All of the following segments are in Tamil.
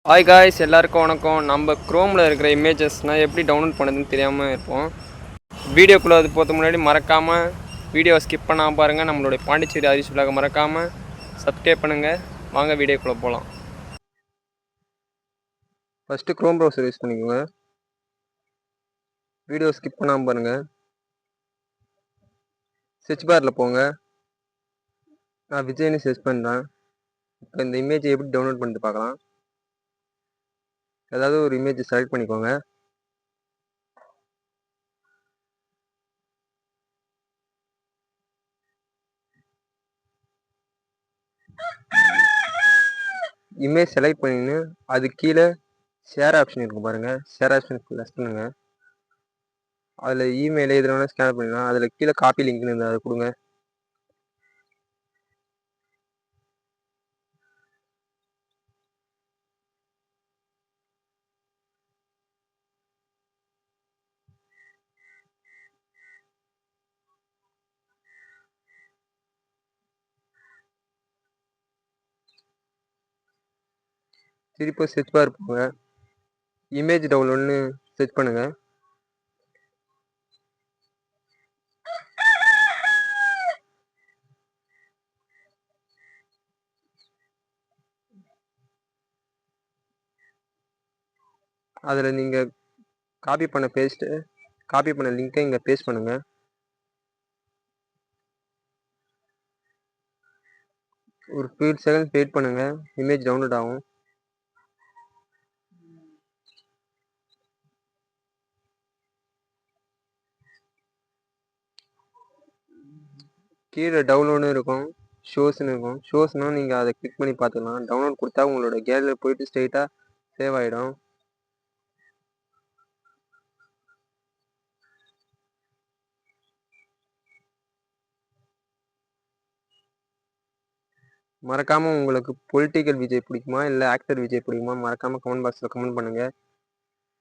ஹாய் காய்ஸ், எல்லாருக்கும் வணக்கம். நம்ம க்ரோமில் இருக்கிற இமேஜஸ்னால் எப்படி டவுன்லோட் பண்ணுறதுன்னு தெரியாமல் இருப்போம். வீடியோக்குள்ளே அது போகிறதுக்கு முன்னாடி மறக்காமல் வீடியோவை ஸ்கிப் பண்ணாமல் பாருங்கள். நம்மளுடைய பாண்டிச்சேரி ஹரிஷ் விலாக மறக்காமல் சப்ஸ்கிரைப் பண்ணுங்கள். வாங்க வீடியோக்குள்ளே போகலாம். ஃபஸ்ட்டு க்ரோம் ப்ரௌசர் யூஸ் பண்ணிக்கோங்க. வீடியோ ஸ்கிப் பண்ணாமல் பாருங்கள். சர்ச் பாரில் போங்க. நான் விஜய்னு சர்ச் பண்ணுறேன். இப்போ இந்த இமேஜை எப்படி டவுன்லோட் பண்ணிட்டு பார்க்கலாம். ஏதாவது ஒரு இமேஜை செலக்ட் பண்ணிக்கோங்க. இமேஜ் செலக்ட் பண்ணின்னு அது கீழே ஷேர் ஆப்ஷன் இருக்கும் பாருங்கள். ஷேர் ஆப்ஷன் ப்ரெஸ் பண்ணுங்க. அதில் இமெயில் எதில் வேணால் ஸ்கேன் பண்ணிடலாம். அதில் கீழே காப்பி லிங்க்னு இருந்தால் அதை கொடுங்க. திருப்பி சர்ச் பார் போங்க. இமேஜ் டவுன்லோட்னு சர்ச் பண்ணுங்க. அதில் நீங்கள் காப்பி பண்ண லிங்கை இங்கே பேஸ்ட் பண்ணுங்க. ஒரு 2 செகண்ட்ஸ் வெயிட் பண்ணுங்க. இமேஜ் டவுன்லோட் ஆகும். கீழே டவுன்லோடுன்னு இருக்கும், ஷோஸ்ன்னு இருக்கும். ஷோஸ்னால் நீங்கள் அதை கிளிக் பண்ணி பார்த்துக்கலாம். டவுன்லோட் கொடுத்தா உங்களோட கேலரியில் போயிட்டு ஸ்ட்ரெயிட்டாக சேவ் ஆகிடும். மறக்காமல் உங்களுக்கு பொலிட்டிக்கல் விஜய் பிடிக்குமா இல்லை ஆக்டர் விஜய் பிடிக்குமா மறக்காமல் கமெண்ட் பாக்ஸில் கமெண்ட் பண்ணுங்கள்.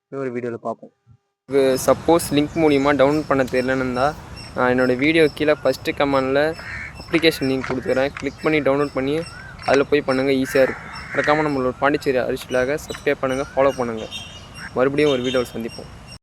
இன்னொரு வீடியோவில் பார்ப்போம். சப்போஸ் லிங்க் மூலிமா டவுன்லோட் பண்ண தெரியலன்னு இருந்தால் நான் என்னோடய வீடியோ கீழே ஃபஸ்ட்டு கமெண்டில் அப்ளிகேஷன் லிங்க் கொடுத்துக்கிறேன். கிளிக் பண்ணி டவுன்லோட் பண்ணி அதில் போய் பண்ணுங்கள். ஈஸியாக இருக்கும். மறக்காமல் நம்மளோட பாண்டிச்சேரி ஹரிஷ் விலாக சப்ஸ்கிரைப் பண்ணுங்கள், ஃபாலோ பண்ணுங்கள். மறுபடியும் ஒரு வீடியோவில் சந்திப்போம்.